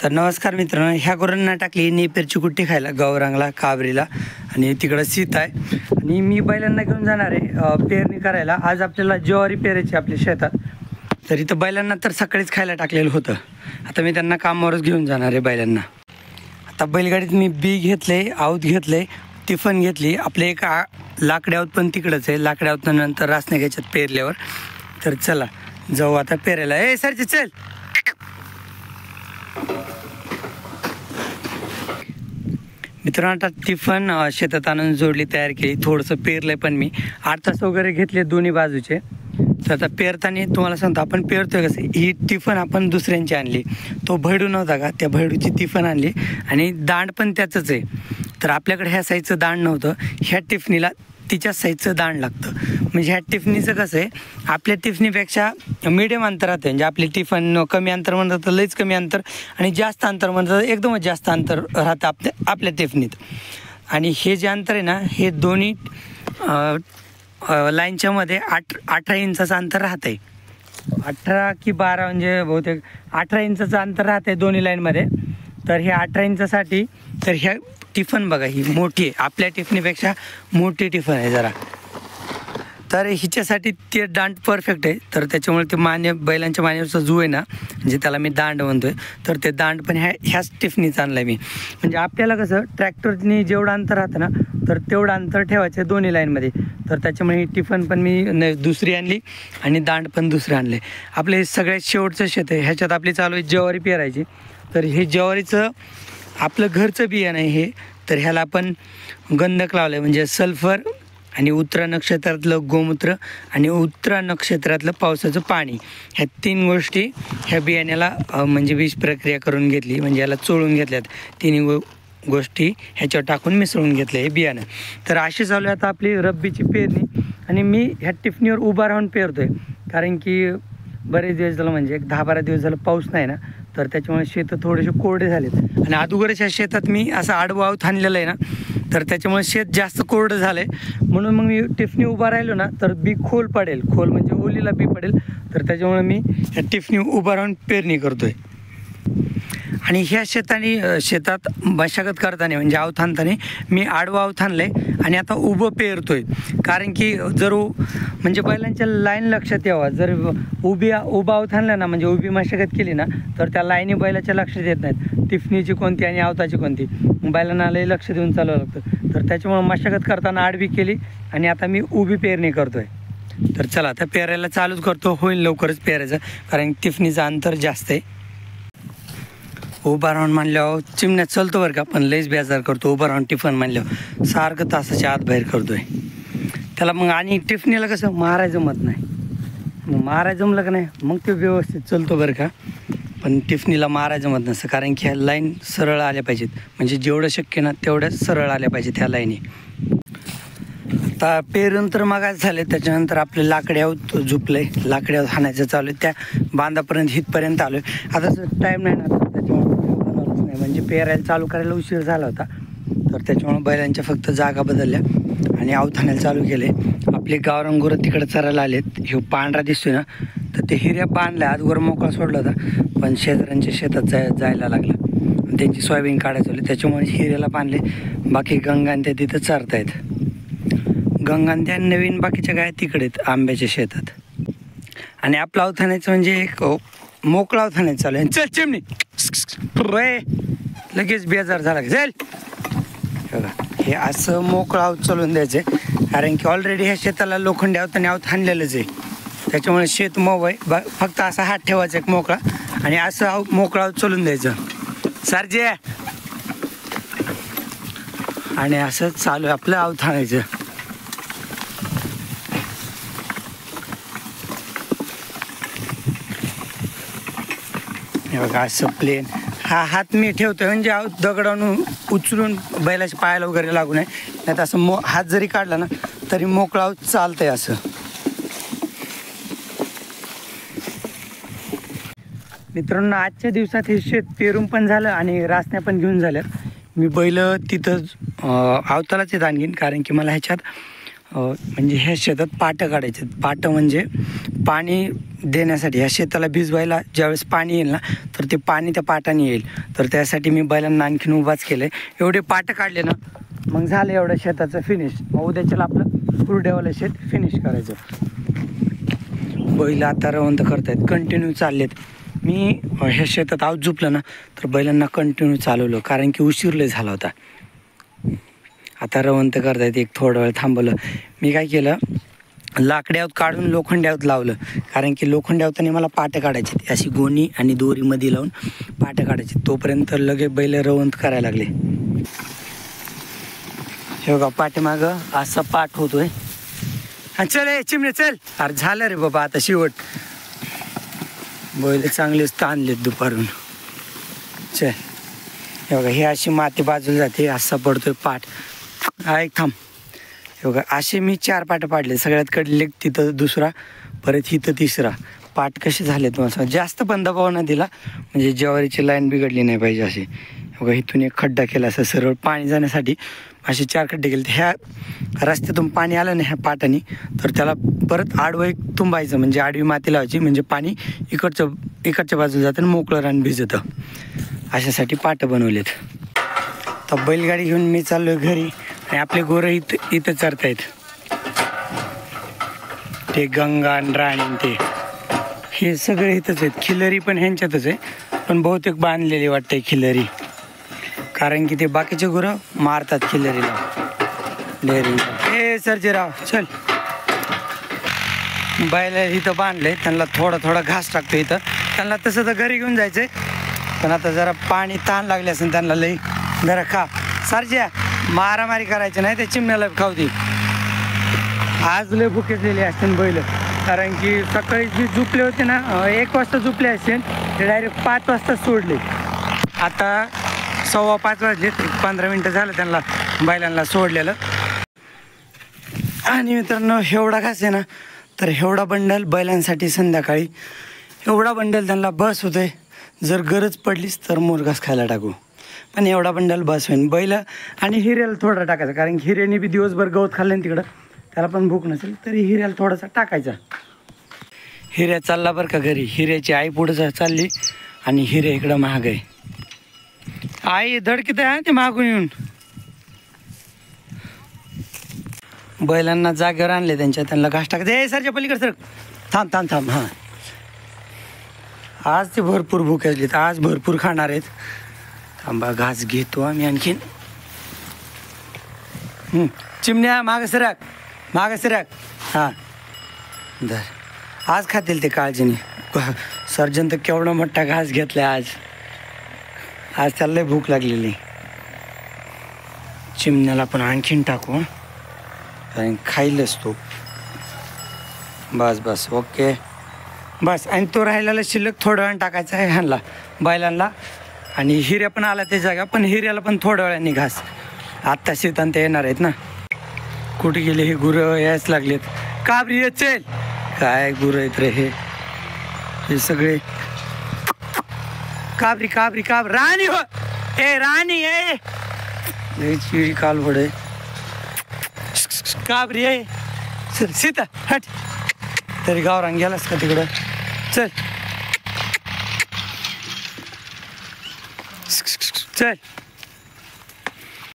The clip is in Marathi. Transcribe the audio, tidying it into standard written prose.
तर नमस्कार मित्रांनो, ह्या गुरांना टाकली नेपेरची कुट्टी खायला गौरांगला, काबरीला आणि तिकडं सीत आहे. आणि मी बैलांना घेऊन जाणार आहे पेरणी करायला. आज आपल्याला ज्वारी पेरायची आपल्या शेतात. तर इथं बैलांना तर सकाळीच खायला टाकलेलं होतं. आता मी त्यांना कामावरच घेऊन जाणार आहे बैलांना. आता बैलगाडीत मी बी घेतले, आऊत घेतले, टिफन घेतली. आपले एक लाकडी आऊत पण तिकडंच आहे. लाकडी आऊत नंतर रासने घ्यायच्यात पेरल्यावर. तर चला जाऊ आता पेरायला. ए सरची चल. मित्रांनो, आता टिफन शेतात आणून जोडली, तयार केली. थोडंसं पेरलं आहे पण मी 8 तास वगैरे घेतले दोन्ही बाजूचे. तर आता पेरताना तुम्हाला सांगतो आपण पेरतोय कसं. ही टिफन आपण दुसऱ्यांची आणली, तो भैडू नव्हता का, त्या भैडूची टिफन आणली आणि दांड पण त्याचंच आहे. तर आपल्याकडे ह्या साईजचं दांड नव्हतं. ह्या टिफनीला तिच्या साईजचं दांड लागतं. म्हणजे ह्या टिफनीचं कसं आहे, आपल्या टिफनीपेक्षा मिडियम अंतरात आहे. म्हणजे आपली टिफन कमी अंतर म्हणतात तर लईच कमी अंतर, आणि जास्त अंतर म्हणतात एकदमच जास्त अंतर राहतं आपल्या टिफनीत. आणि हे जे अंतर आहे ना, हे दोन्ही लाईनच्या मध्ये 18 इंचाचं अंतर राहतं आहे. 18 की 12 म्हणजे बहुतेक 18 इंचाचं अंतर राहतं आहे दोन्ही लाईनमध्ये. तर हे 18 इंचासाठी तर ह्या टिफन बघा, ही मोठी आहे, आपल्या टिफनीपेक्षा मोठी टिफन आहे जरा. तर हिच्यासाठी ते दांड परफेक्ट आहे. तर त्याच्यामुळे ते बैलांच्या मानेवरचा जू आहे ना, म्हणजे त्याला मी दांड म्हणतोय, तर ते दांड पण ह्याच टिफनीच आणलं आहे मी. म्हणजे आपल्याला कसं ट्रॅक्टरनी जेवढं अंतर राहतं ना, तर तेवढं अंतर ठेवायचं आहे दोन्ही लाईनमध्ये. तर त्याच्यामुळे ही टिफन पण मी दुसरी आणली आणि दांड पण दुसरे आणले. आपले सगळ्यात शेवटचं शेत आहे. ह्याच्यात आपली चालू आहे ज्वारी पेरायची. तर हे ज्वारीचं आपलं घरचं बियाणं आहे हे. तर ह्याला आपण गंधक लावलं आहे, म्हणजे सल्फर आणि उत्तरा नक्षत्रातलं गोमूत्र आणि उत्तरा नक्षत्रातलं पावसाचं पाणी, ह्या 3 गोष्टी ह्या बियाण्याला म्हणजे बीज प्रक्रिया करून घेतली. म्हणजे याला चोळून घेतल्यात. तिन्ही गोष्टी ह्याच्यावर टाकून मिसळून घेतलं हे बियाणं. तर अशी चालू आहे आता आपली रब्बीची पेरणी. आणि मी ह्या टिफनीवर उभा राहून पेरतो आहे, कारण की बरेच दिवस झालं, म्हणजे एक 10-12 दिवस झालं पाऊस नाही ना. तर त्याच्यामुळे शेतं थोडेसे कोरडे झालेत. आणि अगोदरच्या शेतात मी असं आडवं आऊत आणलेलं आहे ना, तर त्याच्यामुळे शेत जास्त कोरडं झालं आहे. म्हणून मग मी टिफनी उभा राहिलो ना, तर बी खोल पडेल, खोल म्हणजे ओलीला बी पडेल. तर त्याच्यामुळे मी ह्या टिफनी उभा राहून पेरणी करतो आहे. आणि ह्या शेतात मशागत करताना म्हणजे आऊत आणताना मी आडवं आऊत आणलं आहे आणि आता उभं पेरतो आहे. कारण की जर म्हणजे बैलांच्या लाईन लक्षात यावं. जर उभा आऊत आणला ना, म्हणजे उभी मशागत केली ना, तर त्या लाईनी बैलाच्या लक्षात येत नाहीत, टिफनीची कोणती आणि आवताची कोणती. बैलांना लई लक्ष देऊन चालवावं लागतं. तर त्याच्यामुळे मशागत करताना आडवी केली आणि आता मी उभी पेरणी करतो आहे. तर चला आता पेरायला चालूच करतो. होईल लवकरच पेरायचं, कारण टिफनीचं अंतर जास्त आहे. उभा राहून मानल्यावर चिमण्यात चलतो बरं का, पण लईच बेजार करतो. उभा राहून टिफन मानल्यावर सारखं तासाच्या आत बाहेर करतोय त्याला. मग आणि टिफनीला कसं मारायचं जमत नाही. मग मारायचं जमलं का नाही, मग ते व्यवस्थित चलतो बरं का. पण टिफनीला मारायचं जमत नसतं, कारण की ह्या लाईन सरळ आल्या पाहिजेत. म्हणजे जेवढं शक्य ना तेवढ्या सरळ आल्या पाहिजेत ह्या लाईनी. आता पेरून तर मागास झाले. त्याच्यानंतर आपले लाकडी आऊत झुपले, लाकडी आऊत हाणायचं चालू आहे. त्या बांधापर्यंत हितपर्यंत आलो आहे. आता टाईम नाही ना, त्याच्यामुळे बनवलंच नाही. म्हणजे पेरायला चालू करायला उशीर झाला होता. तर त्याच्यामुळे बैलांच्या फक्त जागा बदलल्या आणि आऊत हाणायला चालू केले. आपले गावरान गुरं तिकडे चरायला आलेत. हे पांढरा दिसतोय ना, तर ते हिऱ्या बांधल्या. आजवर मोकळा सोडला होता, पण शेजाऱ्यांच्या शेतात जायला लागला. त्यांची सोयाबीन काढायचं होती, त्याच्यामुळे हिऱ्याला बांधले. बाकी गंगान त्या तिथं चरतायत. गंगान त्या नवीन बाकीच्या गाय तिकडे आहेत आंब्याच्या शेतात. आणि आपलं अवथाण्याचं म्हणजे एक मोकळा अवथाण्याचं चालू आहे. चल चिमणी रे, लगेच बेजार झाला की चल. बघा, हे असं मोकळा आऊत चालून द्यायचं आहे, कारण की ऑलरेडी ह्या शेताला लोखंडी अवताने आऊत हाणलेलंच आहे. त्याच्यामुळे शेत मऊ आहे. फक्त असा हात ठेवायचा एक मोकळा आणि असं मोकळा आऊत चालून द्यायचं सारजे. आणि असं चालू आहे आपलं आऊत हाणायचं. हे बघा असं प्लेन. हा हात मी ठेवतोय म्हणजे दगडावरून उचलून बैलाच्या पायाला वगैरे लागू नये. नाही तर असं हात जरी काढला ना तरी मोकळा चालतंय असं. मित्रांनो, आजच्या दिवसात हे शेत पेरून पण झालं आणि रासण्या पण घेऊन झाल्या. मी बैल तिथंच आवतालाच येत आणखीन, कारण की मला ह्याच्यात म्हणजे ह्या शेतात पाटं काढायचे. पाटं म्हणजे पाणी देण्यासाठी ह्या शेताला भिजवायला ज्यावेळेस पाणी येईल ना, तर ते पाणी त्या पाटाने येईल. तर त्यासाठी मी बैलांना आणखीन उभाच केलं आहे. एवढे पाटं काढले ना, मग झालं एवढं शेताचं फिनिश. मग उद्याच्याला आपलं कुरड्यावालं शेत फिनिश करायचं. बैल आता रवंत करतायत, कंटिन्यू चाललेत. मी ह्या शेतात आऊत झोपलं ना, तर बैलांना कंटिन्यू चालवलं, कारण की उशीर लय झाला होता. आता रवंत करतायत. एक थोडा वेळ थांबवलं. मी काय केलं, लाकड्यावत काढून लोखंड्यावत लावलं, कारण की लोखंड्यावताने मला पाटं काढायची. अशी गोणी आणि दोरीमध्ये लावून पाटं काढायची. तोपर्यंत लगे बैल रवंत करायला लागले. हे बघा पाठीमागं असा पाठ होतोय. हा चल ए चिमणे चल. अरे झालं रे बाबा आता शेवट. बैल चांगलेच ताणलेत दुपारून. चल हे बघा, हे अशी माती बाजूला जाते, असा पडतोय पाठ. हा एक थांब. हे बघा असे मी 4 पाटं पाडले. सगळ्यात कडले तिथं दुसरा, परत इथं तिसरा. पाट कसे झाले तुम्हाला जास्त पण दबाव न दिला, म्हणजे ज्वारीची लाईन बिघडली नाही पाहिजे असे. बघा इथून एक खड्डा केला असं सरळ पाणी जाण्यासाठी. असे 4 खड्डे केले. ह्या रस्त्यातून पाणी आलं ना ह्या पाटाने, तर त्याला परत आडवं एक तुंबायचं, म्हणजे आडवी माती लावायची, म्हणजे पाणी इकडच्या बाजूला जातं आणि मोकळं रान भिजतं. अशासाठी पाटं बनवलेत. तर बैलगाडी घेऊन मी चाललो आहे घरी, आणि आपले गोरं इथं चरतायत. ते गंगा आणि राणी ते हे सगळे इथंच आहेत. खिलरी पण ह्यांच्यातच आहे, पण बहुतेक बांधलेली वाटते खिलरी, कारण की ते बाकीचे गुरं मारतात खिलरीला डेअरिंग. हे सर्जेराव चल. बैल इथं बांधले, त्यांना थोडा घास टाकतो इथं. त्यांना तसं तर घरी घेऊन जायचं आहे, पण आता जरा पाणी ताण लागले असेल त्यांना लई. जरा खा सर्ज्या, मारामारी करायची नाही, त्या चिमण्याला खाऊ दे. आज लय भुकेलेली असते बैल, कारण की सकाळी जी झोपले होते ना, 1 वाजता झोपले असते, ते डायरेक्ट 5 वाजता सोडले. आता 5:15 वाजले. 15 मिनटं झालं त्यांना बैलांना सोडलेलं. आणि मित्रांनो एवढा घास आहे ना, तर एवढा बंडल बैलांसाठी संध्याकाळी एवढा बंडल त्यांना बस होतोय. जर गरज पडलीच तर मोरघास खायला टाकू, पण एवढा बंडल बस होईल. बैल आणि हिऱ्याला थोडा टाकायचा, कारण की हिऱ्याने बी दिवसभर गवत खाल्लं तिकडं, त्याला पण भूक नसेल, तरी हिऱ्याला थोडासा टाकायचा. हिऱ्या चालला बरं का घरी. हिऱ्याची आई पुढं चालली आणि हिऱ्या इकडं महाग आहे. आई धडकीत आहे ते मागून येऊन. बैलांना जागेवर आणले त्यांना घास टाकायचं. ए सरच्या पलीकडे सर, थांब. हां आज ते भरपूर भूक असली, तर आज भरपूर खाणार आहेत. थांबा घास घेतो आम्ही आणखीन. चिमण्या मागं सरक. हां धर. आज खातील ते काळजीने. सर्जन तर केवढा मोठा घास घेतला आज त्याला लय भूक लागलेली. चिमण्याला पण आणखीन टाकू, कारण खाईलच तो. बस ओके बस. आणि तो राहिलेला शिल्लक थोड्या वेळाने टाकायचा आहे ह्यांना बैलांना. आणि हिऱ्या पण आला त्या जागा, पण हिऱ्याला पण थोड्या वेळाने घास. आत्ता शेतात ते येणार आहेत ना. कुठे गेले हे गुरं? यायच लागलेत. काबरी येत चल. काय गुरं आहेत रे हे सगळे. काबरी राणी हो. ए राणी ए चिडी कालवड आहे. काबरी आहे. सीता हट. तरी गावरान गेलास का तिकडं? चल.